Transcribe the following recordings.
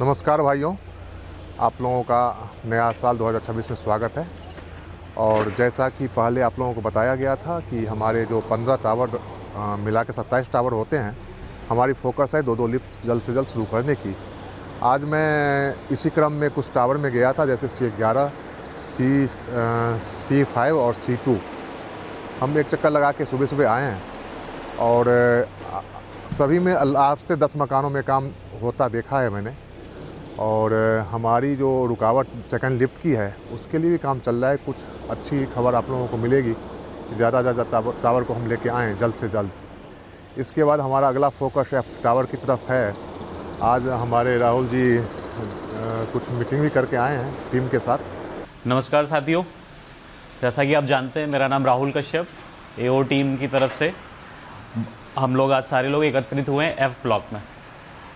नमस्कार भाइयों, आप लोगों का नया साल 2026 में स्वागत है। और जैसा कि पहले आप लोगों को बताया गया था कि हमारे जो 15 टावर मिला के 27 टावर होते हैं, हमारी फोकस है दो लिफ्ट जल्द से जल्द शुरू करने की। आज मैं इसी क्रम में कुछ टावर में गया था, जैसे C11, C5 और C2। हम एक चक्कर लगा के सुबह सुबह आए हैं और सभी में 8 से 10 मकानों में काम होता देखा है मैंने। और हमारी जो रुकावट सेकंड लिफ्ट की है उसके लिए भी काम चल रहा है। कुछ अच्छी खबर आप लोगों को मिलेगी कि ज़्यादा से ज़्यादा टावर को हम लेके आएँ जल्द से जल्द। इसके बाद हमारा अगला फोकस है टावर की तरफ है। आज हमारे राहुल जी कुछ मीटिंग भी करके आए हैं टीम के साथ। नमस्कार साथियों, जैसा कि आप जानते हैं मेरा नाम राहुल कश्यप, एओ टीम की तरफ से हम लोग आज सारे लोग एकत्रित हुए हैं एफ़ ब्लॉक में।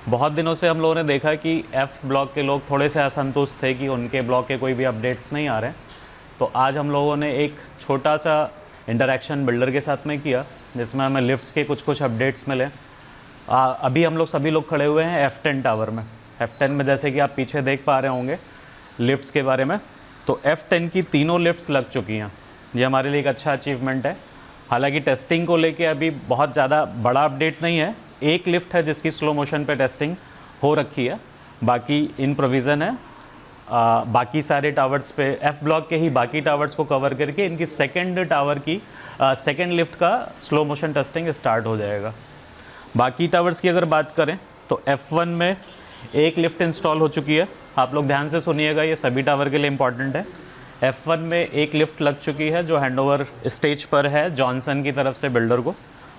बहुत दिनों से हम लोगों ने देखा कि एफ़ ब्लॉक के लोग थोड़े से असंतुष्ट थे कि उनके ब्लॉक के कोई भी अपडेट्स नहीं आ रहे हैं। तो आज हम लोगों ने एक छोटा सा इंटरेक्शन बिल्डर के साथ में किया जिसमें हमें लिफ्ट्स के कुछ अपडेट्स मिले। अभी हम लोग सभी लोग खड़े हुए हैं F10 टावर में। F10 में जैसे कि आप पीछे देख पा रहे होंगे लिफ्ट्स के बारे में, तो F10 की तीनों लिफ्ट्स लग चुकी हैं। ये हमारे लिए एक अच्छा अचीवमेंट है। हालांकि टेस्टिंग को लेके अभी बहुत ज़्यादा बड़ा अपडेट नहीं है। एक लिफ्ट है जिसकी स्लो मोशन पे टेस्टिंग हो रखी है, बाकी इन प्रोविज़न है। बाकी सारे टावर्स पे एफ़ ब्लॉक के ही बाकी टावर्स को कवर करके इनकी सेकेंड टावर की सेकेंड लिफ्ट का स्लो मोशन टेस्टिंग स्टार्ट हो जाएगा। बाकी टावर्स की अगर बात करें तो F1 में एक लिफ्ट इंस्टॉल हो चुकी है। आप लोग ध्यान से सुनिएगा, ये सभी टावर के लिए इम्पॉर्टेंट है। F1 में एक लिफ्ट लग चुकी है जो हैंडओवर स्टेज पर है जॉनसन की तरफ से बिल्डर को,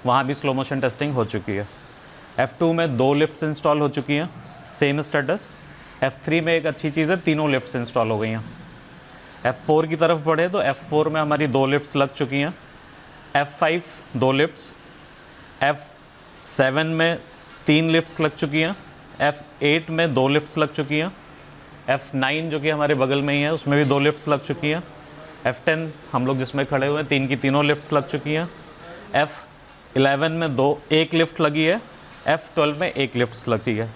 वहाँ भी स्लो मोशन टेस्टिंग हो चुकी है। F2 में 2 लिफ्ट्स इंस्टॉल हो चुकी हैं, सेम स्टेटस। F3 में एक अच्छी चीज़ है, तीनों लिफ्ट्स इंस्टॉल हो गई हैं। F4 की तरफ बढ़े तो F4 में हमारी 2 लिफ्ट्स लग चुकी हैं। F5 2 लिफ्ट्स, F7 में 3 लिफ्ट्स लग चुकी हैं, F8 में 2 लिफ्ट्स लग चुकी हैं, F9 जो कि हमारे बगल में ही है उसमें भी 2 लिफ्ट्स लग चुकी हैं, F10 हम लोग जिसमें खड़े हुए हैं तीन की तीनों लिफ्ट्स लग चुकी हैं, F11 में 1 लिफ्ट लगी है, F12 में 1 लिफ्ट्स लगी है।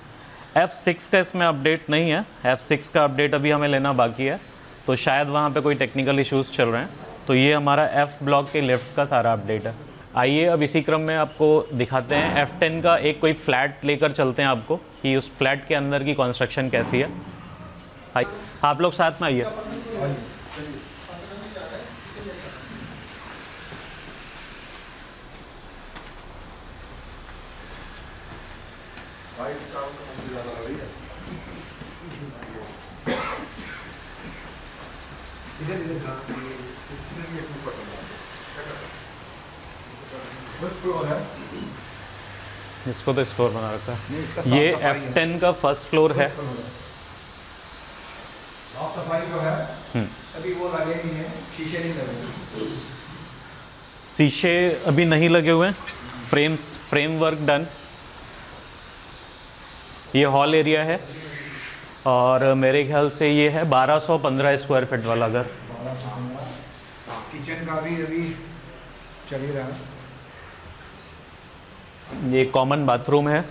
F6 का इसमें अपडेट नहीं है, F6 का अपडेट अभी हमें लेना बाकी है, तो शायद वहाँ पे कोई टेक्निकल इश्यूज़ चल रहे हैं। तो ये हमारा F ब्लॉक के लिफ्ट्स का सारा अपडेट है। आइए अब इसी क्रम में आपको दिखाते हैं F10 का एक कोई फ्लैट लेकर चलते हैं आपको कि उस फ्लैट के अंदर की कंस्ट्रक्शन कैसी है। आइए आप लोग साथ में आइए। इसको तो स्टोर बना रखा है। ये F10 का फर्स्ट फ्लोर है। साफ सफाई जो है अभी वो लगे नहीं है, शीशे नहीं लगे। शीशे अभी नहीं लगे हुए हैं, फ्रेम वर्क डन। ये हॉल एरिया है और मेरे ख्याल से ये है 1215 स्क्वायर फीट वाला घर। किचन का भी अभी चल ही रहा है। ये कॉमन बाथरूम है।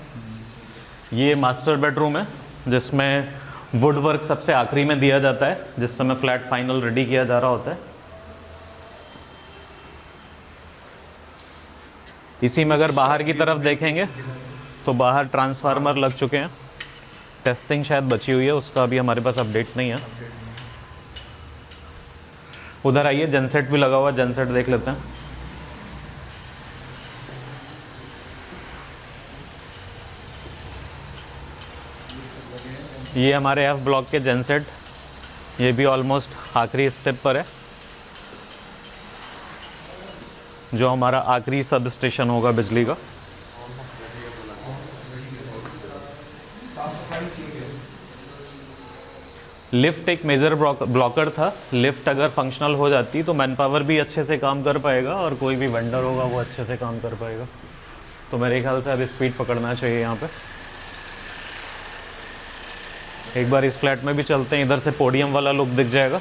ये मास्टर बेडरूम है जिसमें वुड वर्क सबसे आखिरी में दिया जाता है जिस समय फ्लैट फाइनल रेडी किया जा रहा होता है। इसी में अगर बाहर की तरफ देखेंगे तो बाहर ट्रांसफार्मर लग चुके हैं। टेस्टिंग शायद बची हुई है, उसका अभी हमारे पास अपडेट नहीं है। उधर आइए, जनसेट भी लगा हुआ है, जनसेट देख लेते हैं। ये हमारे एफ ब्लॉक के जनसेट, ये भी ऑलमोस्ट आखिरी स्टेप पर है, जो हमारा आखिरी सब स्टेशन होगा बिजली का। लिफ्ट एक मेजर ब्लॉकर था। लिफ्ट अगर फंक्शनल हो जाती तो मैन पावर भी अच्छे से काम कर पाएगा और कोई भी वेंडर होगा वो अच्छे से काम कर पाएगा। तो मेरे ख्याल से अब स्पीड पकड़ना चाहिए यहाँ पे। एक बार इस फ्लैट में भी चलते हैं, इधर से पोडियम वाला लुक दिख जाएगा।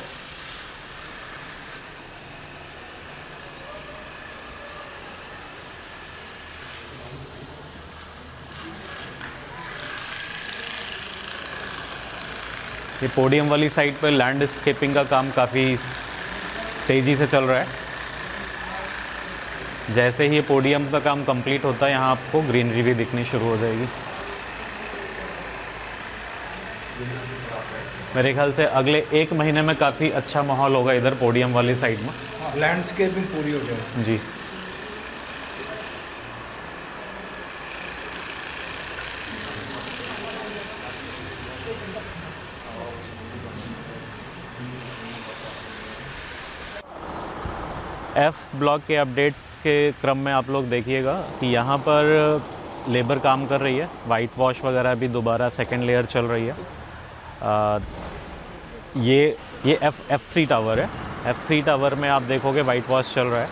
ये पोडियम वाली साइड पर लैंडस्केपिंग का काम काफ़ी तेज़ी से चल रहा है। जैसे ही ये पोडियम का काम कंप्लीट होता है, यहाँ आपको ग्रीनरी भी दिखनी शुरू हो जाएगी। मेरे ख्याल से अगले 1 महीने में काफ़ी अच्छा माहौल होगा इधर पोडियम वाली साइड में। लैंडस्केपिंग पूरी हो जाएगी जी। एफ ब्लॉक के अपडेट्स के क्रम में आप लोग देखिएगा कि यहाँ पर लेबर काम कर रही है, वाइट वॉश वगैरह भी दोबारा सेकेंड लेयर चल रही है। ये F3 टावर है। F3 टावर में आप देखोगे वाइट वॉश चल रहा है।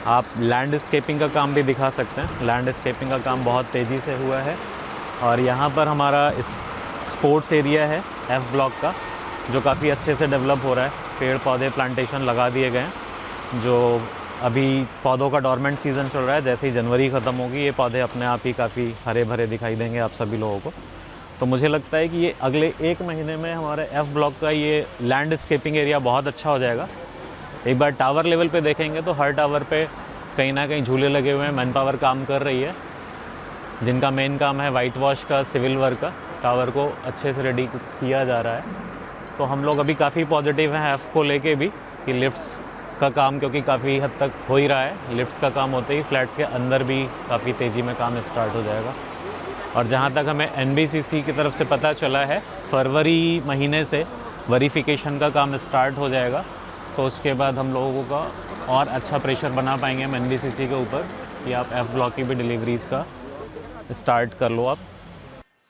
आप लैंडस्केपिंग का काम भी दिखा सकते हैं। लैंडस्केपिंग का काम बहुत तेज़ी से हुआ है और यहाँ पर हमारा स्पोर्ट्स एरिया है एफ ब्लॉक का, जो काफ़ी अच्छे से डेवलप हो रहा है। पेड़ पौधे प्लांटेशन लगा दिए गए हैं, जो अभी पौधों का डोरमेंट सीज़न चल रहा है। जैसे ही जनवरी ख़त्म होगी, ये पौधे अपने आप ही काफ़ी हरे भरे दिखाई देंगे आप सभी लोगों को। तो मुझे लगता है कि ये अगले 1 महीने में हमारे एफ ब्लॉक का ये लैंडस्केपिंग एरिया बहुत अच्छा हो जाएगा। एक बार टावर लेवल पे देखेंगे तो हर टावर पे कहीं ना कहीं झूले लगे हुए हैं, मैन पावर काम कर रही है, जिनका मेन काम है वाइट वॉश का, सिविल वर्क का। टावर को अच्छे से रेडी किया जा रहा है। तो हम लोग अभी काफ़ी पॉजिटिव हैं एफ़ को लेके भी कि लिफ्ट्स का काम, क्योंकि काफ़ी हद तक हो ही रहा है। लिफ्ट्स का काम होते ही फ्लैट्स के अंदर भी काफ़ी तेज़ी में काम स्टार्ट हो जाएगा। और जहाँ तक हमें NBCC की तरफ से पता चला है, फरवरी महीने से वेरिफिकेशन का काम स्टार्ट हो जाएगा। तो उसके बाद हम लोगों का और अच्छा प्रेशर बना पाएंगे हम NBCC के ऊपर कि आप एफ ब्लॉक की भी डिलीवरीज़ का स्टार्ट कर लो आप।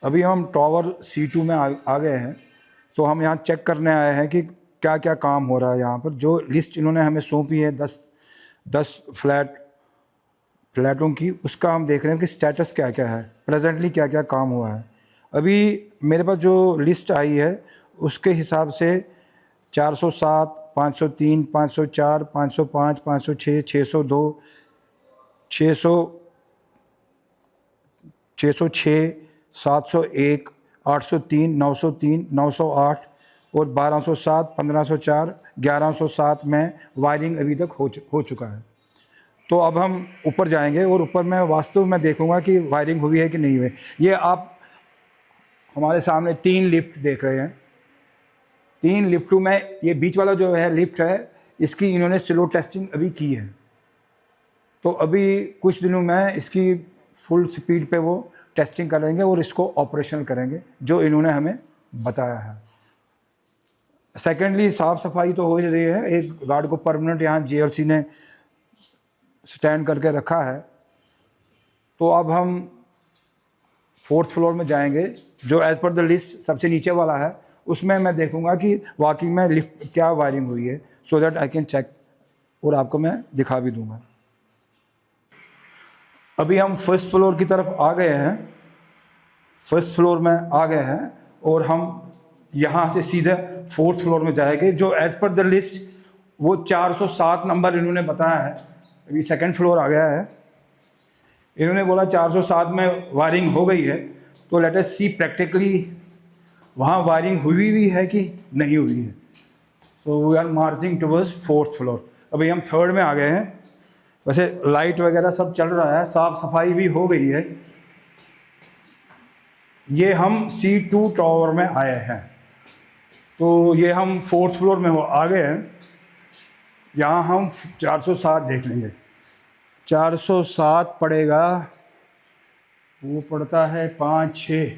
अभी हम टावर C2 में आ गए हैं। तो हम यहाँ चेक करने आए हैं कि क्या क्या काम हो रहा है यहाँ पर। जो लिस्ट इन्होंने हमें सौंपी है 10 फ्लैटों की, उसका हम देख रहे हैं कि स्टेटस क्या क्या है, प्रेजेंटली क्या क्या काम हुआ है। अभी मेरे पास जो लिस्ट आई है उसके हिसाब से 407, 503, 504, 505, 506, 602, 606, 701, 803, 903, 908 और 1207, 1504, 1107 में वायरिंग अभी तक हो चुका है। तो अब हम ऊपर जाएंगे और ऊपर मैं वास्तव में देखूंगा कि वायरिंग हुई है कि नहीं हुई। ये आप हमारे सामने 3 लिफ्ट देख रहे हैं। 3 लिफ्टों में ये बीच वाला जो है लिफ्ट है, इसकी इन्होंने स्लो टेस्टिंग अभी की है। तो अभी कुछ दिनों में इसकी फुल स्पीड पे वो टेस्टिंग करेंगे और इसको ऑपरेशनल करेंगे, जो इन्होंने हमें बताया है। सेकेंडली, साफ़ सफाई तो हो ही रही है। एक गार्ड को परमानेंट यहाँ GLC ने स्टैंड करके रखा है। तो अब हम 4th फ्लोर में जाएंगे, जो एज़ पर द लिस्ट सबसे नीचे वाला है। उसमें मैं देखूंगा कि वाकई में लिफ्ट क्या वायरिंग हुई है, so that I can check, और आपको मैं दिखा भी दूंगा। अभी हम 1st फ्लोर की तरफ आ गए हैं। 1st फ्लोर में आ गए हैं और हम यहाँ से सीधे 4th फ्लोर में जाएंगे, जो एज़ पर द लिस्ट वो 407 नंबर इन्होंने बताया है। अभी 2nd फ्लोर आ गया है। इन्होंने बोला 407 में वायरिंग हो गई है। तो लेट अस सी प्रैक्टिकली वहाँ वायरिंग हुई भी है कि नहीं हुई है। So we are marching towards 4th floor. अभी हम 3rd में आ गए हैं। वैसे लाइट वगैरह सब चल रहा है, साफ सफाई भी हो गई है। ये हम C2 टावर में आए हैं। तो ये हम 4th फ्लोर में आ गए हैं। यहाँ हम 407 देख लेंगे। 407 पड़ेगा, वो पड़ता है 5, 6,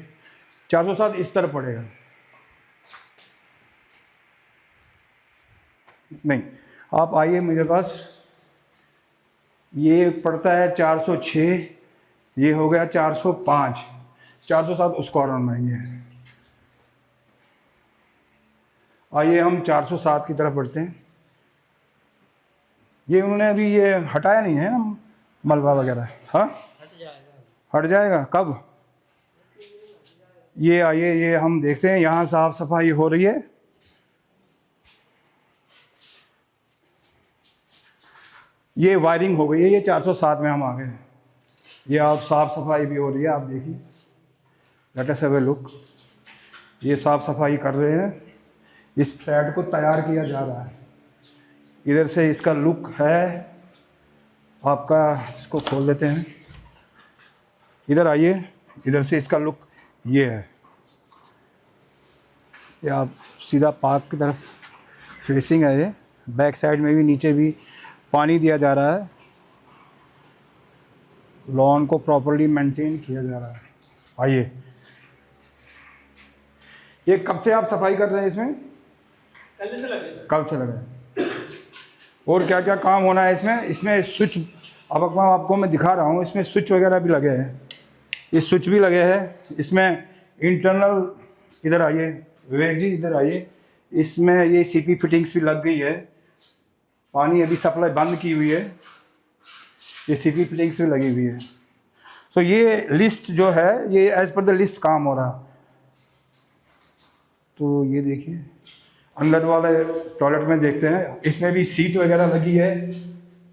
407 इस तरह पड़ेगा। नहीं, आप आइए मेरे पास। ये पड़ता है 406, ये हो गया 405, 407 उस कॉर्नर में ये है। आइए हम 407 की तरफ बढ़ते हैं। ये उन्होंने अभी ये हटाया नहीं है ना मलबा वगैरह? हाँ, हट जाएगा कब? ये आइए, ये हम देखते हैं। यहाँ साफ सफाई हो रही है। ये वायरिंग हो गई है। ये 407 में हम आ गए। ये आप साफ सफाई भी हो रही है, आप देखिए। Let us have a look. ये साफ़ सफाई कर रहे हैं, इस फ्लैट को तैयार किया जा रहा है। इधर से इसका लुक है आपका, इसको खोल देते हैं, इधर आइए, इधर से इसका लुक ये है। ये आप सीधा पार्क की तरफ फेसिंग है। ये बैक साइड में भी नीचे भी पानी दिया जा रहा है, लॉन को प्रॉपर्ली मेंटेन किया जा रहा है। आइए, ये कब से आप सफाई कर रहे हैं इसमें? कल से लगे। और क्या क्या काम होना है इसमें? इसमें स्विच, अब आपको मैं दिखा रहा हूँ, इसमें स्विच वगैरह भी लगे हैं, ये स्विच भी लगे हैं। इसमें इंटरनल, इधर आइए विवेक जी, इधर आइए, इसमें ये सीपी फिटिंग्स भी लग गई है। पानी अभी सप्लाई बंद की हुई है, ये सीपी फिटिंग्स भी लगी हुई है। तो ये लिस्ट जो है, ये एज पर द लिस्ट काम हो रहा। तो ये देखिए अंदर वाले टॉयलेट में देखते हैं, इसमें भी सीट वगैरह लगी है,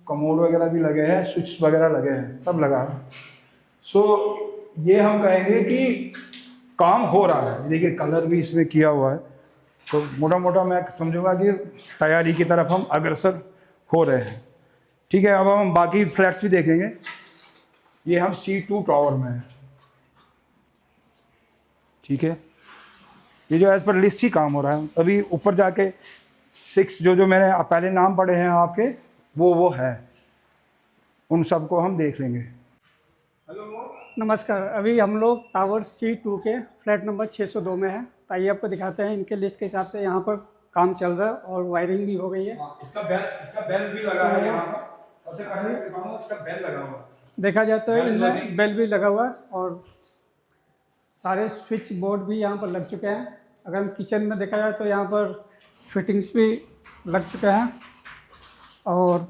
कमोड वगैरह भी लगे हैं, स्विच वगैरह लगे हैं, सब लगा है। सो ये हम कहेंगे कि काम हो रहा है। देखिए कलर भी इसमें किया हुआ है, तो मोटा मोटा मैं समझूंगा कि तैयारी की तरफ हम अग्रसर हो रहे हैं। ठीक है, अब हम बाकी फ्लैट्स भी देखेंगे। ये हम C2 टावर में हैं, ठीक है। ये जो एज पर लिस्ट ही काम हो रहा है। अभी ऊपर जाके 6 जो मैंने पहले नाम पढ़े हैं आपके, वो है, उन सबको हम देख लेंगे। नमस्कार, अभी हम लोग टावर C2 के फ्लैट नंबर 602 में हैं। तो आइए आपको दिखाते हैं। इनके लिस्ट के हिसाब से यहाँ पर काम चल रहा है और वायरिंग भी हो गई है। इसका बेल भी लगा है यहाँ पर। सबसे पहले दिखाऊंगा, इसका बेल लगा हुआ है। देखा जाता है इनमें बेल भी लगा हुआ है और सारे स्विच बोर्ड भी यहाँ पर लग चुके हैं। अगर हम किचन में देखा जाए तो यहाँ पर फिटिंग्स भी लग चुके हैं और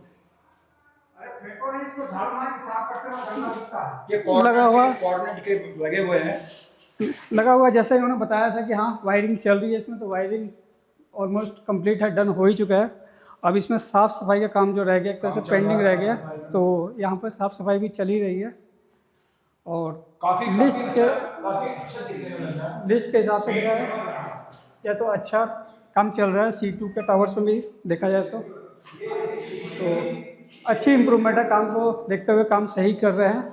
ये लगा हुआ कोऑर्डिनेट के लगे हुए हैं। लगा हुआ जैसे इन्होंने बताया था कि हाँ वायरिंग चल रही है इसमें, तो वायरिंग ऑलमोस्ट कंप्लीट है, डन हो ही चुका है। अब इसमें साफ़ सफाई का काम जो रह गया, एक तरह से पेंडिंग रह गया, तो यहाँ पर साफ़ सफाई भी चल ही रही है। और लिस्ट के हिसाब से देखा है या तो अच्छा काम चल रहा है। C2 के टावर्स में भी देखा जाए तो अच्छी इम्प्रूवमेंट है। काम को देखते हुए काम सही कर रहे हैं,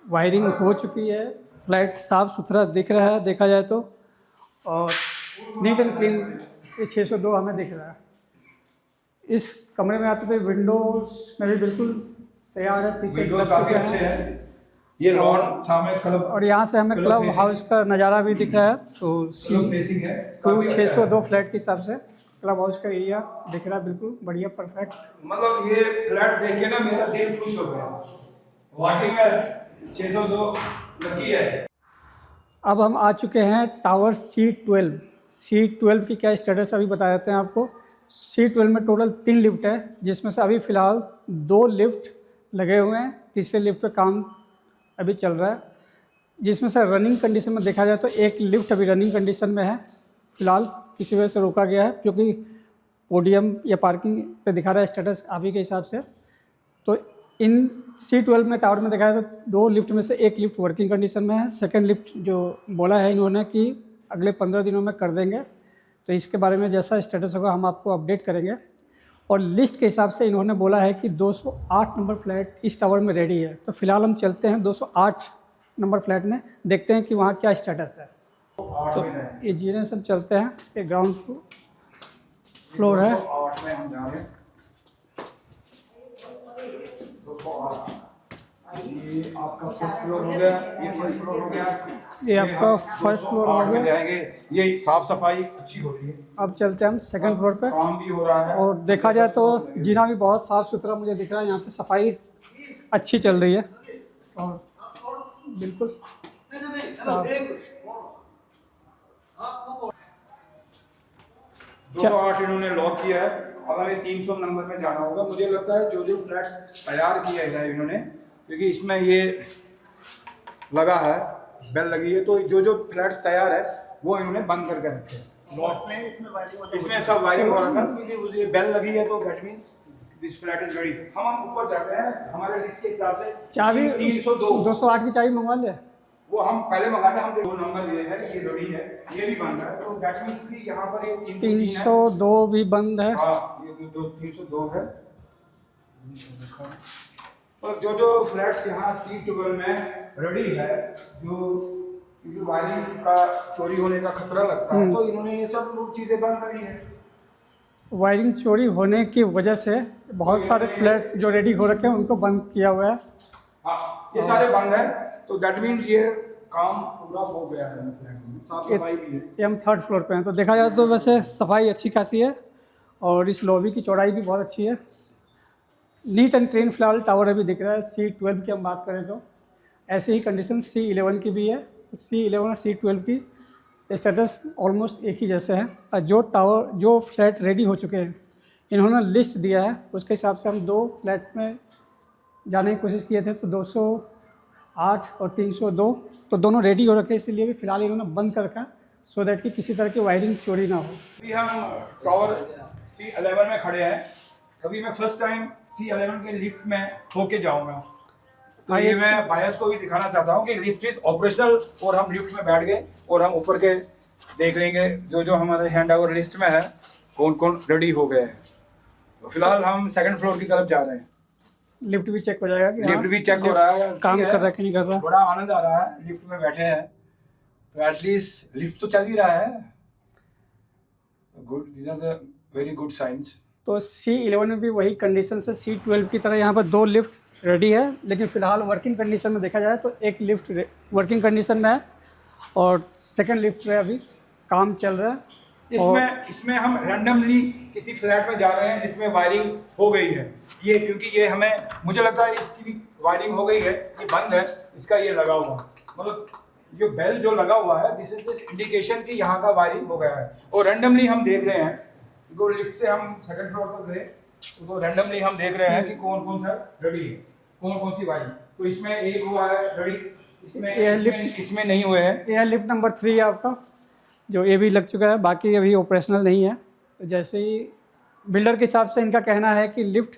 वायरिंग हो चुकी है, फ्लैट साफ़ सुथरा दिख रहा है देखा जाए तो, और नीट एंड क्लीन ये 602 हमें दिख रहा है। इस कमरे में आते हुए विंडोज में भी बिल्कुल तैयार है, शीशे लग चुके हैं। ये लॉन सामने क्लब, और यहाँ से हमें क्लब हाउस का नज़ारा भी दिख रहा है। तो है 602 फ्लैट के हिसाब से क्लब हाउस का एरिया दिख रहा है, बिल्कुल बढ़िया परफेक्ट। मतलब ये फ्लैट देख के ना मेरा दिल खुश हो गया। वाकई में 602 लकी है। अब हम आ चुके हैं टावर C12। C12 की क्या स्टेटस अभी बता देते हैं आपको। C12 में टोटल 3 लिफ्ट है, जिसमें से अभी फ़िलहाल 2 लिफ्ट लगे हुए हैं, तीसरे लिफ्ट पे काम अभी चल रहा है। जिसमें से रनिंग कंडीशन में देखा जाए तो 1 लिफ्ट अभी रनिंग कंडीशन में है, फ़िलहाल किसी वजह से रोका गया है, क्योंकि पोडियम या पार्किंग पे दिखा रहा है स्टेटस अभी के हिसाब से। तो इन C12 में टावर में देखा जाए तो 2 लिफ्ट में से 1 लिफ्ट वर्किंग कंडीशन में है। सेकेंड लिफ्ट जो बोला है इन्होंने कि अगले 15 दिनों में कर देंगे, तो इसके बारे में जैसा स्टेटस होगा हम आपको अपडेट करेंगे। और लिस्ट के हिसाब से इन्होंने बोला है कि 208 नंबर फ्लैट इस टावर में रेडी है। तो फिलहाल हम चलते हैं 208 नंबर फ्लैट में, देखते हैं कि वहाँ क्या स्टेटस है। तो ये जीने सब चलते हैं, ये ग्राउंड फ्लोर है। 208 में हम जा रहे हैं। ये आपका फर्स्ट फ्लोर हो गया, ये फर्स्ट फ्लोर हो गया, ये आपका फर्स्ट फ्लोर हो गया। जाएंगे। ये साफ सफाई अच्छी हो रही है। अब चलते हैं हम सेकंड फ्लोर पे। काम भी हो रहा है और देखा जाए तो जीना भी बहुत साफ़ सुथरा मुझे दिख रहा है। यहाँ पे सफाई अच्छी चल रही है और बिल्कुल साफ। 208 इन्होंने लॉक किया है। अब हमें 300 नंबर में जाना होगा। मुझे लगता है जो फ्लैट्स तैयार किए हैं इन्होंने, क्योंकि इसमें ये लगा है, बेल लगी है, तो जो फ्लैट्स तैयार है वो इन्होंने बंद करके रखे हैं। इसमें सब वायरिंग हो रहा था, क्योंकि ये बेल लगी है तो that means this flat is ready. हम ऊपर जाते हैं, हमारे लिस्ट के हिसाब से चाबी 302 208 की चाबी मंगवा ले। वो हम पहले मंगाते, हम दो नंबर ये है, ये रेडी है, ये भी बन रहा है, तो दैट मीन्स कि यहाँ पर ये 302 भी बंद है। हाँ, ये 302 है। और जो फ्लैट्स यहाँ C12 में रेडी है, जो वायरिंग का चोरी होने का खतरा लगता है, तो इन्होंने ये सब चीज़ें बंद करी है। वायरिंग चोरी होने की वजह से बहुत सारे फ्लैट्स जो रेडी हो रखे हैं उनको बंद किया हुआ है। हाँ, ये सारे बंद है, तो दैट मीन्स ये काम पूरा हो गया है फ्लैट में, साफ सफाई भी है। ये हम 3rd फ्लोर पे हैं, तो देखा जाए तो वैसे सफाई अच्छी खासी है और इस लॉबी की चौड़ाई भी बहुत अच्छी है। नीट एंड क्लीन फिलहाल टावर अभी दिख रहा है। C12 की हम बात करें तो ऐसे ही कंडीशन C11 की भी है। तो C11 और C12 की स्टेटस ऑलमोस्ट एक ही जैसे हैं। और जो फ्लैट रेडी हो चुके हैं, इन्होंने लिस्ट दिया है, उसके हिसाब से हम 2 फ्लैट में जाने की कोशिश किए थे, तो 208 और 302 तो दोनों रेडी हो रखे हैं, इसीलिए भी फिलहाल इन्होंने बंद कर रखा, सो दैट कि किसी तरह की वायरिंग चोरी ना हो। अभी हम टावर C11 में खड़े हैं। अभी मैं फर्स्ट टाइम C11 के लिफ्ट में होके जाऊंगा, तो ये मैं बायर्स को भी दिखाना चाहता हूँ कि लिफ्ट इज ऑपरेशनल, और हम लिफ्ट में बैठ गए और हम ऊपर के देख लेंगे जो हमारे हैंड ओवर लिस्ट में है, कौन कौन रेडी हो गए हैं। तो फिलहाल हम 2nd फ्लोर की तरफ जा रहे हैं। लिफ्ट भी चेक हो जाएगा कि लिफ्ट भी चेक हो रहा है, काम कर रहा है कि नहीं कर रहा। बड़ा आनंद आ रहा है, लिफ्ट में बैठे हैं तो एटलीस्ट लिफ्ट तो चल ही रहा है। Good, this are the very good science. तो C11 में भी वही कंडीशन से C12 की तरह यहाँ पर 2 लिफ्ट रेडी है, लेकिन फ़िलहाल वर्किंग कंडीशन में देखा जाए तो एक लिफ्ट वर्किंग कंडीशन में है और 2nd लिफ्ट में अभी काम चल रहा है। इसमें हम रैंडमली किसी फ्लैट में जा रहे हैं जिसमें वायरिंग हो गई है, ये क्योंकि ये हमें, मुझे लगता है इसकी भी वायरिंग हो गई है, ये बंद है, इसका ये लगा हुआ, मतलब ये बेल जो लगा हुआ है, दिस इज दिस इंडिकेशन कि यहाँ का वायरिंग हो गया है। और रैंडमली हम देख रहे हैं, तो लिफ्ट से हम 2nd फ्लोर तक गए, तो रैंडमली हम देख रहे हैं कि कौन कौन सा रेडी है, कौन कौन सी वायरिंग। तो इसमें एक हुआ है रेडी, इसमें नहीं हुए हैं। यह लिफ्ट नंबर 3 है आपका, जो ये भी लग चुका है, बाकी अभी ऑपरेशनल नहीं है। तो जैसे ही बिल्डर के हिसाब से इनका कहना है कि लिफ्ट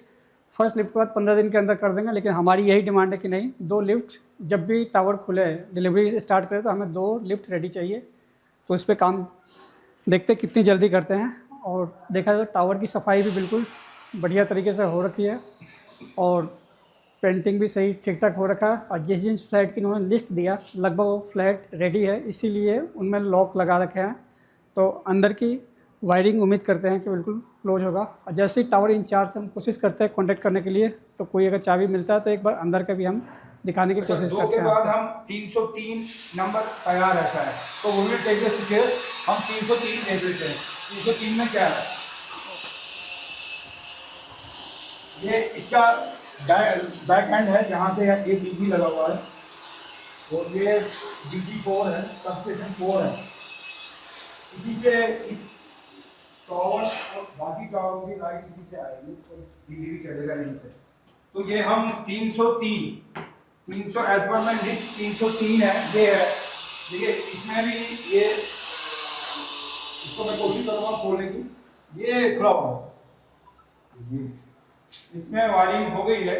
फर्स्ट लिफ्ट के बाद 15 दिन के अंदर कर देंगे, लेकिन हमारी यही डिमांड है कि नहीं, 2 लिफ्ट जब भी टावर खुले, डिलीवरी स्टार्ट करें तो हमें 2 लिफ्ट रेडी चाहिए। तो इस पर काम देखते कितनी जल्दी करते हैं। और देखा जाए टावर की सफाई भी बिल्कुल बढ़िया तरीके से हो रखी है और पेंटिंग भी सही ठीक ठाक हो रखा है। और जिस फ्लैट की उन्होंने लिस्ट दिया, लगभग वो फ्लैट रेडी है, इसीलिए उनमें लॉक लगा रखे हैं। तो अंदर की वायरिंग उम्मीद करते हैं कि बिल्कुल क्लोज होगा। और जैसे ही टावर इंचार्ज से हम कोशिश करते हैं कॉन्टैक्ट करने के लिए, तो कोई अगर चाबी मिलता है तो एक बार अंदर का भी हम दिखाने की कोशिश करते हैं। 2 के बाद हम 303 नंबर तैयार है शायद, तो वो भी टेक द स्टेज, हम 303 देख लेते हैं। 303 में क्या है, ये इसका बैक एंड है, जहाँ पे एक डीजी लगा हुआ है, और ये DG4 है, सबस्टेशन 4 है। इसी पे टावर और बाकी टावर की लाइट इसी से आएगी, तो डीजी भी चलेगा यहीं से। तो ये हम 300 एज पर मैं लिस्ट 303 है, ये है। देखिए इसमें भी ये, इसको मैं कोशिश करूँगा खोलने की, ये खुला हुआ है, इसमें वायरिंग हो गई है।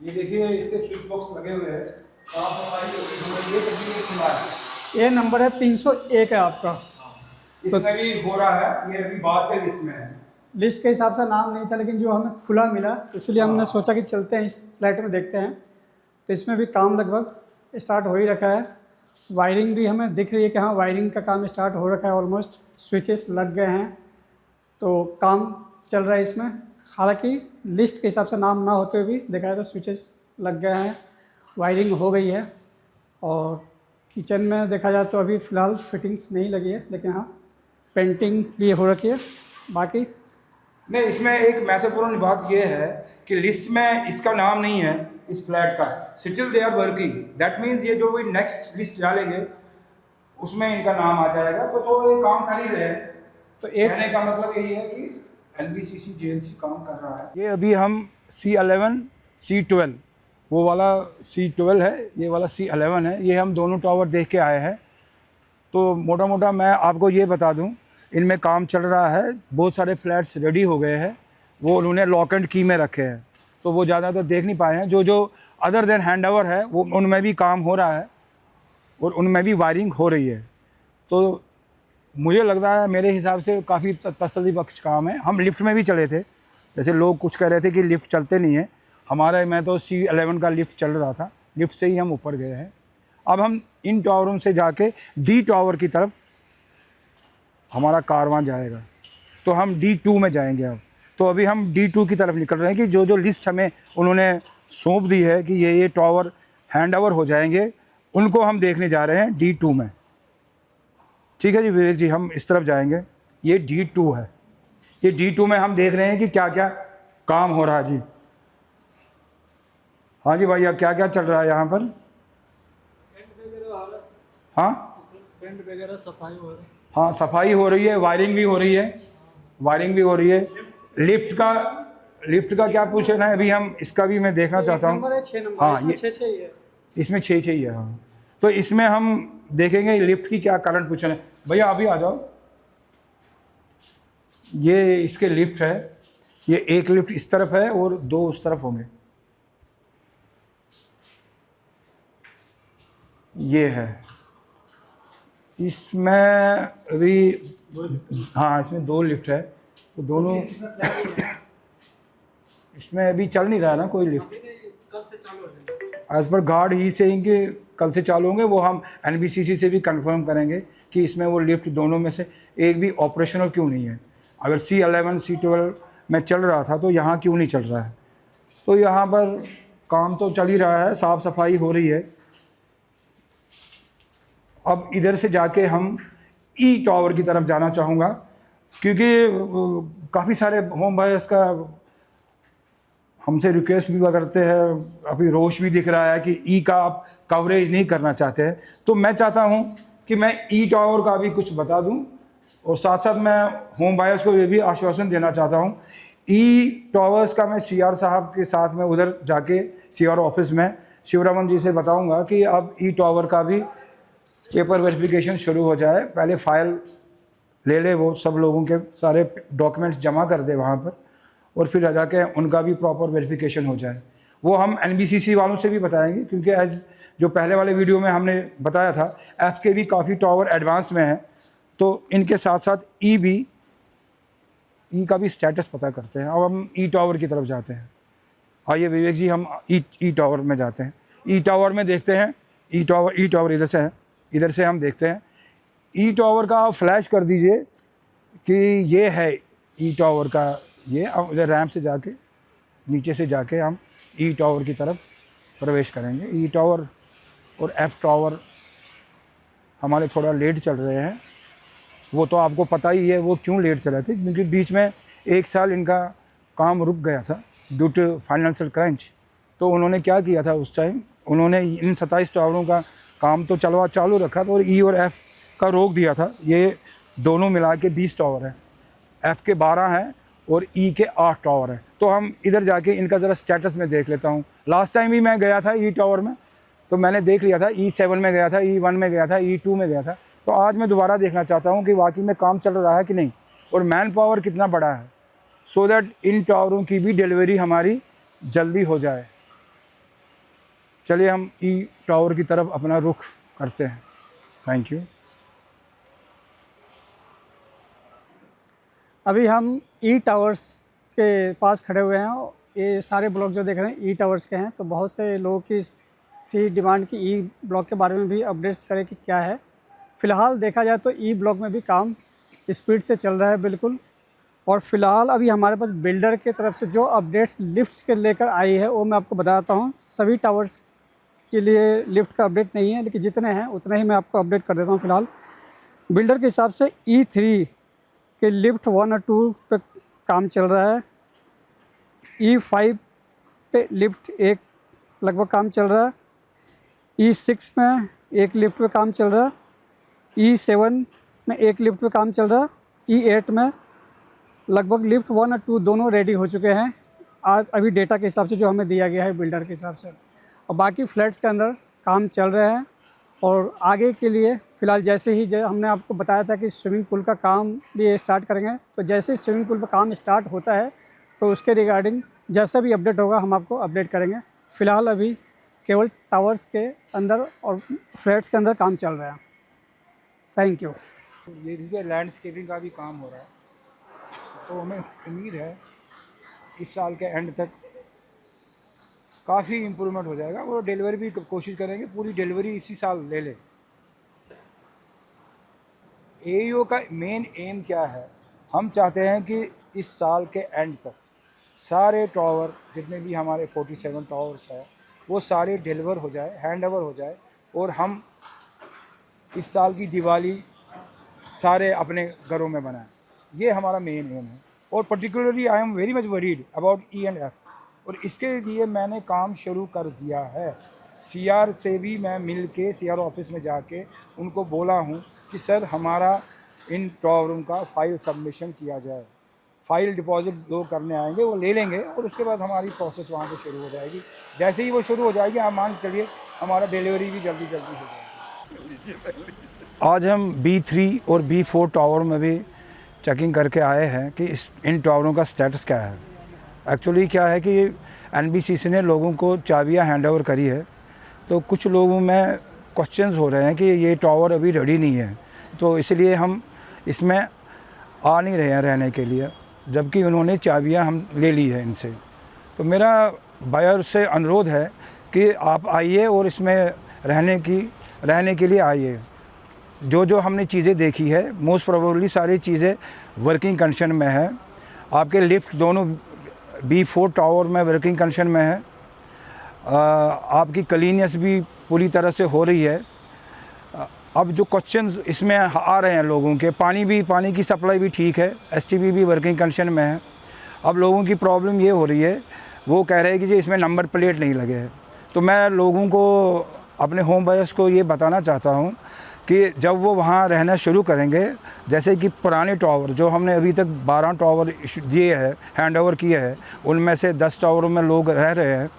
ये देखिए इसके स्विच बॉक्स लगे हुए हैं, साफ सफाई ये तकरीबन खुला है। ये नंबर है 301 है आपका, इसमें भी हो रहा है, ये अभी बाद के लिस्ट में है। लिस्ट के हिसाब से नाम नहीं था, लेकिन जो हमें खुला मिला, इसलिए हमने सोचा कि चलते हैं इस फ्लैट में देखते हैं। तो इसमें भी काम लगभग स्टार्ट हो ही रखा है। वायरिंग भी हमें दिख रही है कि हाँ, वायरिंग का काम स्टार्ट हो रखा है, ऑलमोस्ट स्विचेस लग गए हैं, तो काम चल रहा है इसमें। हालांकि लिस्ट के हिसाब से नाम ना होते हुए भी देखा है तो स्विचेस लग गए हैं, वायरिंग हो गई है। और किचन में देखा जाए तो अभी फ़िलहाल फिटिंग्स नहीं लगी है, लेकिन हाँ पेंटिंग भी हो रखी है। बाकी नहीं, इसमें एक महत्वपूर्ण बात यह है कि लिस्ट में इसका नाम नहीं है इस फ्लैट का, still they are working, that means ये जो भी नेक्स्ट लिस्ट डालेंगे उसमें इनका नाम आ जाएगा, तो ये काम कर ही रहे हैं। तो कहने का मतलब यही है कि NBCC JLC काम कर रहा है। ये अभी हम C11 C12, वो वाला C12 है, ये वाला C11 है, ये हम दोनों टावर देख के आए हैं। तो मोटा मोटा मैं आपको ये बता दूं, इनमें काम चल रहा है, बहुत सारे फ्लैट्स रेडी हो गए हैं, वो उन्होंने लॉक एंड की में रखे हैं, तो वो ज़्यादा तो देख नहीं पाए हैं। जो अदर देन हैंड ओवर है वो उनमें भी काम हो रहा है, और उनमें भी वायरिंग हो रही है। तो मुझे लग रहा है, मेरे हिसाब से काफ़ी तसल्ली बख्श काम है। हम लिफ्ट में भी चले थे, जैसे लोग कुछ कह रहे थे कि लिफ्ट चलते नहीं है, हमारा मैं तो C11 का लिफ्ट चल रहा था, लिफ्ट से ही हम ऊपर गए हैं। अब हम इन टावरों से जाके D टावर की तरफ हमारा कारवां जाएगा, तो हम D2 में जाएंगे अब। तो अभी हम D2 की तरफ निकल रहे हैं कि जो जो लिस्ट हमें उन्होंने सौंप दी है कि ये टावर हैंड ओवर हो जाएंगे, उनको हम देखने जा रहे हैं D2 में। ठीक है जी विवेक जी, हम इस तरफ जाएंगे। ये D2 है, ये D2 में हम देख रहे हैं कि क्या क्या काम हो रहा है जी। हाँ जी भैया, क्या क्या चल रहा है यहाँ पर? हाँ पेंट वगैरह सफाई हो रही है। हाँ, सफाई हो रही है, वायरिंग भी हो रही है, वायरिंग भी हो रही है। लिफ्ट का क्या पूछना है अभी? हम इसका भी मैं देखना चाहता हूँ। हाँ, ये 6 ही है, इसमें 6 ही है। हाँ, तो इसमें हम देखेंगे लिफ्ट की क्या करंट पूछना है। भैया अभी आ जाओ। ये इसके लिफ्ट है, ये एक लिफ्ट इस तरफ है और 2 उस तरफ होंगे। ये है, इसमें अभी हाँ इसमें 2 लिफ्ट है, तो दोनों इसमें अभी चल नहीं रहा ना कोई लिफ्ट। एज पर गार्ड ही सेइंग कि कल से चालू होंगे। वो हम NBCC से भी कंफर्म करेंगे कि इसमें वो लिफ्ट दोनों में से एक भी ऑपरेशनल क्यों नहीं है। अगर C11 C12 में चल रहा था तो यहाँ क्यों नहीं चल रहा है? तो यहाँ पर काम तो चल ही रहा है, साफ़ सफाई हो रही है। अब इधर से जाके हम E टावर की तरफ जाना चाहूँगा, क्योंकि काफ़ी सारे होम बायर्स का हमसे रिक्वेस्ट भी करते हैं। अभी रोश भी दिख रहा है कि E का आप कवरेज नहीं करना चाहते हैं, तो मैं चाहता हूं कि मैं E टावर का भी कुछ बता दूं, और साथ साथ मैं होम बायर्स को ये भी आश्वासन देना चाहता हूं। E टावर्स का मैं CR साहब के साथ में उधर जाके CR ऑफिस में शिवरामन जी से बताऊंगा कि अब E टावर का भी पेपर वेरिफिकेशन शुरू हो जाए। पहले फाइल ले ले, वो सब लोगों के सारे डॉक्यूमेंट्स जमा कर दे वहाँ पर, और फिर जाके उनका भी प्रॉपर वेरिफिकेशन हो जाए। वो हम NBCC वालों से भी बताएंगे, क्योंकि एज जो पहले वाले वीडियो में हमने बताया था, F के भी काफ़ी टावर एडवांस में हैं, तो इनके साथ साथ E का भी स्टेटस पता करते हैं। अब हम E टावर की तरफ जाते हैं। आइए विवेक जी, हम E टावर में जाते हैं। E टावर में देखते हैं। E टावर इधर से है, इधर से हम देखते हैं। E टावर का आप फ्लैश कर दीजिए कि ये है E टावर का। ये अब इधर रैंप से जाके नीचे से जाके हम E टावर की तरफ प्रवेश करेंगे। E टावर और F टावर हमारे थोड़ा लेट चल रहे हैं, वो तो आपको पता ही है वो क्यों लेट चल रहे थे, क्योंकि बीच में 1 साल इनका काम रुक गया था ड्यू टू फाइनेंशियल क्रंच। तो उन्होंने क्या किया था उस टाइम, उन्होंने इन 27 टावरों का काम तो चालू रखा था और E और F का रोक दिया था। ये दोनों मिला के 20 टावर है, F के 12 हैं और E के 8 टावर है। तो हम इधर जाके इनका ज़रा स्टेटस में देख लेता हूँ। लास्ट टाइम भी मैं गया था E टावर में, तो मैंने देख लिया था। E7 में गया था, E1 में गया था, E2 में गया था। तो आज मैं दोबारा देखना चाहता हूँ कि वाकई में काम चल रहा है कि नहीं, और मैन पावर कितना बड़ा है, सो दैट इन टावरों की भी डिलीवरी हमारी जल्दी हो जाए। चलिए हम E टावर की तरफ अपना रुख करते हैं। Thank you. अभी हम E टावर्स के पास खड़े हुए हैं। ये सारे ब्लॉक जो देख रहे हैं E टावर्स के हैं। तो बहुत से लोगों की थी डिमांड कि E ब्लॉक के बारे में भी अपडेट्स करें कि क्या है। फ़िलहाल देखा जाए तो E ब्लॉक में भी काम स्पीड से चल रहा है बिल्कुल। और फ़िलहाल अभी हमारे पास बिल्डर के तरफ से जो अपडेट्स लिफ्ट्स के लेकर आई है वो मैं आपको बताता हूँ। सभी टावर्स के लिए लिफ्ट का अपडेट नहीं है, लेकिन जितने हैं उतने ही मैं आपको अपडेट कर देता हूँ। फ़िलहाल बिल्डर के हिसाब से E3 के लिफ्ट 1 और 2 पे काम चल रहा है। E5 पे लिफ्ट 1 लगभग काम चल रहा है। E6 में 1 लिफ्ट पे काम चल रहा है। E7 में 1 लिफ्ट पे काम चल रहा है। E8 में लगभग लिफ्ट 1 और 2 दोनों रेडी हो चुके हैं आज अभी डेटा के हिसाब से जो हमें दिया गया है बिल्डर के हिसाब से। और बाकी फ्लैट्स के अंदर काम चल रहे हैं। और आगे के लिए फ़िलहाल जैसे ही हमने आपको बताया था कि स्विमिंग पूल का काम भी स्टार्ट करेंगे, तो जैसे ही स्विमिंग पूल पर काम स्टार्ट होता है तो उसके रिगार्डिंग जैसा भी अपडेट होगा हम आपको अपडेट करेंगे। फ़िलहाल अभी केवल टावर्स के अंदर और फ्लैट्स के अंदर काम चल रहा है। Thank you. ये देखिए लैंडस्केपिंग का भी काम हो रहा है, तो हमें उम्मीद है इस साल के एंड तक काफ़ी इम्प्रूवमेंट हो जाएगा। और डिलीवरी भी कोशिश करेंगे, पूरी डिलीवरी इसी साल ले लें। एईओ का मेन एम क्या है, हम चाहते हैं कि इस साल के एंड तक सारे टावर जितने भी हमारे 47 टावर्स हैं वो सारे डिलीवर हो जाए, हैंड ओवर हो जाए, और हम इस साल की दिवाली सारे अपने घरों में बनाएं। ये हमारा मेन एम है। और particularly I am very much worried about E&F, और इसके लिए मैंने काम शुरू कर दिया है। CR से भी मैं मिल के CR ऑफिस में जाके उनको बोला हूँ कि सर हमारा इन टावरों का फाइल सबमिशन किया जाए। फाइल डिपॉजिट लोग करने आएंगे, वो ले लेंगे, और उसके बाद हमारी प्रोसेस वहाँ पे शुरू हो जाएगी। जैसे ही वो शुरू हो जाएगी, आप मान चलिए हमारा डिलीवरी भी जल्दी हो जाएगी। आज हम B3 और B4 टावर में भी चेकिंग करके आए हैं कि इन टावरों का स्टेटस क्या है। एक्चुअली क्या है कि NBCC ने लोगों को चाबियाँ हैंड ओवर करी है, तो कुछ लोगों में क्वेश्चंस हो रहे हैं कि ये टावर अभी रेडी नहीं है, तो इसलिए हम इसमें आ नहीं रहे हैं रहने के लिए, जबकि उन्होंने चाबियां हम ले ली है इनसे। तो मेरा बायर से अनुरोध है कि आप आइए और इसमें रहने के लिए आइए। जो हमने चीज़ें देखी है, मोस्ट प्रोबेबली सारी चीज़ें वर्किंग कंडीशन में है। आपके लिफ्ट दोनों B4 टावर में वर्किंग कंडीशन में है। आपकी क्लीनियस भी पूरी तरह से हो रही है। अब जो क्वेश्चन इसमें आ रहे हैं लोगों के, पानी की सप्लाई भी ठीक है, STB भी वर्किंग कंडीशन में है। अब लोगों की प्रॉब्लम ये हो रही है, वो कह रहे हैं कि जी इसमें नंबर प्लेट नहीं लगे हैं। तो मैं लोगों को, अपने होम बायर्स को ये बताना चाहता हूँ कि जब वो वहाँ रहना शुरू करेंगे, जैसे कि पुराने टावर जो हमने अभी तक 12 टावर दिए हैं, हैंड ओवर किए हैं, उनमें से 10 टावरों में लोग रह रहे हैं,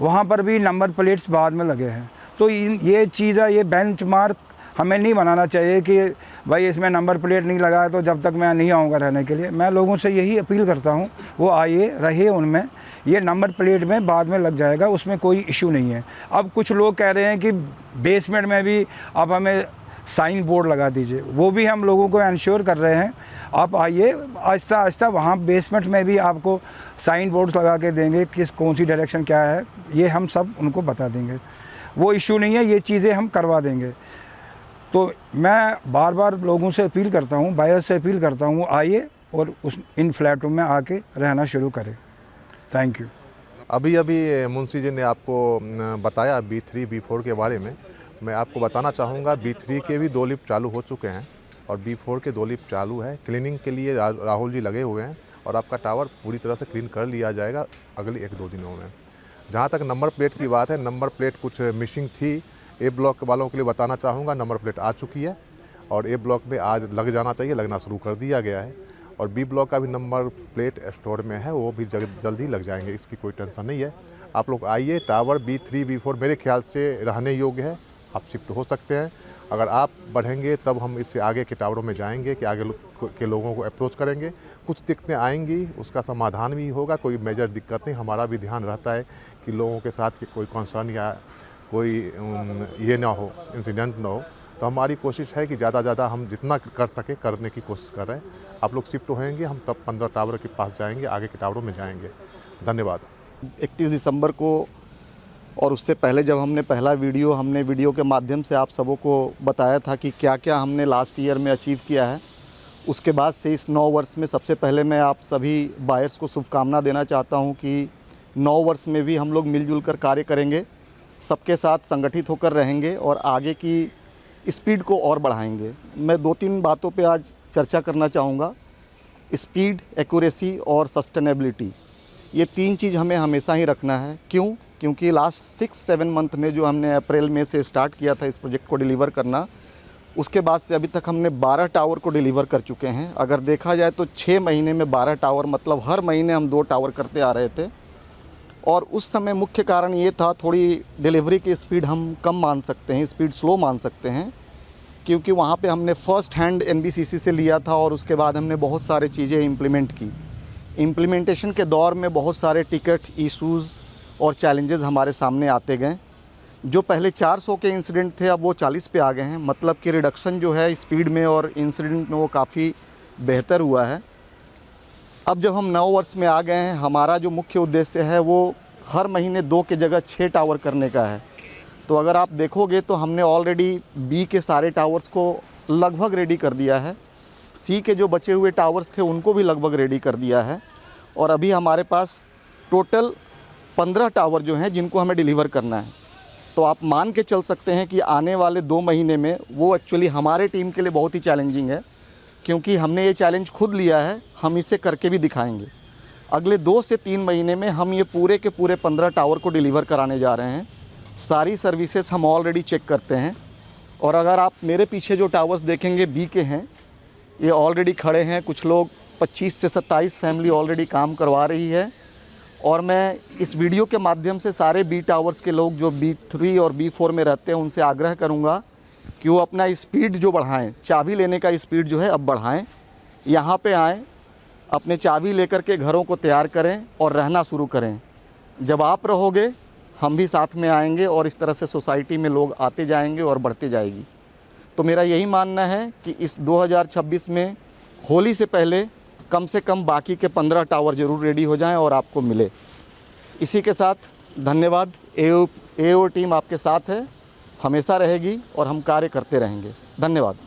वहाँ पर भी नंबर प्लेट्स बाद में लगे हैं। तो ये चीज़ है, ये बेंचमार्क हमें नहीं बनाना चाहिए कि भाई इसमें नंबर प्लेट नहीं लगा है तो जब तक मैं नहीं आऊँगा रहने के लिए। मैं लोगों से यही अपील करता हूँ, वो आइए, रहिए उनमें। ये नंबर प्लेट में बाद में लग जाएगा, उसमें कोई इशू नहीं है। अब कुछ लोग कह रहे हैं कि बेसमेंट में भी आप हमें साइन बोर्ड लगा दीजिए, वो भी हम लोगों को इंश्योर कर रहे हैं। आप आइए, आहिस्ता आहिस्ता वहाँ बेसमेंट में भी आपको साइन बोर्ड्स लगा के देंगे, कौन सी डायरेक्शन क्या है, ये हम सब उनको बता देंगे। वो इशू नहीं है, ये चीज़ें हम करवा देंगे। तो मैं बार बार लोगों से अपील करता हूँ, बायर्स से अपील करता हूँ, आइए और इन फ्लैटों में आके रहना शुरू करें। Thank you. अभी मुंशी जी ने आपको बताया B3 B4 के बारे में। मैं आपको बताना चाहूँगा B3 के भी 2 लिफ्ट चालू हो चुके हैं और B4 के 2 लिफ्ट चालू है। क्लीनिंग के लिए राहुल जी लगे हुए हैं और आपका टावर पूरी तरह से क्लीन कर लिया जाएगा अगले 1-2 दिनों में। जहाँ तक नंबर प्लेट की बात है, नंबर प्लेट कुछ मिसिंग थी। A ब्लॉक वालों के लिए बताना चाहूँगा, नंबर प्लेट आ चुकी है और A ब्लॉक में आज लग जाना चाहिए, लगना शुरू कर दिया गया है। और B ब्लॉक का भी नंबर प्लेट स्टोर में है, वो भी जल्द ही लग जाएंगे, इसकी कोई टेंशन नहीं है। आप लोग आइए, टावर B3 B4 मेरे ख्याल से रहने योग्य है, आप शिफ्ट हो सकते हैं। अगर आप बढ़ेंगे तब हम इससे आगे के टावरों में जाएंगे कि आगे के लोगों को अप्रोच करेंगे। कुछ दिक्कतें आएंगी, उसका समाधान भी होगा। कोई मेजर दिक्कत नहीं, हमारा भी ध्यान रहता है कि लोगों के साथ कि कोई कंसर्न या कोई ये ना हो, इंसिडेंट ना हो। तो हमारी कोशिश है कि ज़्यादा ज़्यादा हम जितना कर सकें करने की कोशिश कर रहे हैं। आप लोग शिफ्ट होंगे, हम तब 15 टावर के पास जाएंगे, आगे के टावरों में जाएंगे। धन्यवाद। 31 दिसंबर को और उससे पहले जब हमने पहला वीडियो के माध्यम से आप सबों को बताया था कि क्या क्या हमने लास्ट ईयर में अचीव किया है, उसके बाद से इस 9 वर्ष में सबसे पहले मैं आप सभी बायर्स को शुभकामना देना चाहता हूं कि 9 वर्ष में भी हम लोग मिलजुल कर कार्य करेंगे, सबके साथ संगठित होकर रहेंगे और आगे की स्पीड को और बढ़ाएंगे। मैं 2-3 बातों पे आज चर्चा करना चाहूँगा। स्पीड, एक्यूरेसी और सस्टेनेबिलिटी, ये 3 चीज़ हमें हमेशा ही रखना है। क्यों? क्योंकि लास्ट 6-7 मंथ में जो हमने अप्रैल में से स्टार्ट किया था इस प्रोजेक्ट को डिलीवर करना, उसके बाद से अभी तक हमने 12 टावर को डिलीवर कर चुके हैं। अगर देखा जाए तो 6 महीने में 12 टावर, मतलब हर महीने हम 2 टावर करते आ रहे थे। और उस समय मुख्य कारण ये था, थोड़ी डिलीवरी की स्पीड हम कम मान सकते हैं, स्पीड स्लो मान सकते हैं, क्योंकि वहाँ पे हमने फ़र्स्ट हैंड NBCC से लिया था और उसके बाद हमने बहुत सारी चीज़ें इम्प्लीमेंट की। इम्प्लीमेंटेशन के दौर में बहुत सारे टिकट इश्यूज़ और चैलेंजेस हमारे सामने आते गए। जो पहले 400 के इंसिडेंट थे अब वो 40 पे आ गए हैं। मतलब कि रिडक्शन जो है स्पीड में और इंसिडेंट में वो काफ़ी बेहतर हुआ है। अब जब हम 9 वर्ष में आ गए हैं, हमारा जो मुख्य उद्देश्य है वो हर महीने 2 के जगह 6 टावर करने का है। तो अगर आप देखोगे तो हमने ऑलरेडी बी के सारे टावर्स को लगभग रेडी कर दिया है। सी के जो बचे हुए टावर्स थे उनको भी लगभग रेडी कर दिया है। और अभी हमारे पास टोटल 15 टावर जो हैं जिनको हमें डिलीवर करना है। तो आप मान के चल सकते हैं कि आने वाले 2 महीने में वो एक्चुअली हमारे टीम के लिए बहुत ही चैलेंजिंग है, क्योंकि हमने ये चैलेंज खुद लिया है, हम इसे करके भी दिखाएंगे। अगले 2 से 3 महीने में हम ये पूरे के पूरे 15 टावर को डिलीवर कराने जा रहे हैं। सारी सर्विसेज हम ऑलरेडी चेक करते हैं। और अगर आप मेरे पीछे जो टावर्स देखेंगे बी के हैं, ये ऑलरेडी खड़े हैं। कुछ लोग 25 से 27 फैमिली ऑलरेडी काम करवा रही है। और मैं इस वीडियो के माध्यम से सारे बी टावर्स के लोग जो B3 और B4 में रहते हैं उनसे आग्रह करूंगा कि वो अपना स्पीड जो बढ़ाएं, चाबी लेने का स्पीड जो है अब बढ़ाएं। यहाँ पे आएँ, अपने चाबी लेकर के घरों को तैयार करें और रहना शुरू करें। जब आप रहोगे हम भी साथ में आएंगे और इस तरह से सोसाइटी में लोग आते जाएंगे और बढ़ते जाएगी। तो मेरा यही मानना है कि इस 2026 में होली से पहले कम से कम बाकी के 15 टावर ज़रूर रेडी हो जाएं और आपको मिले। इसी के साथ धन्यवाद। AO टीम आपके साथ है, हमेशा रहेगी और हम कार्य करते रहेंगे। धन्यवाद।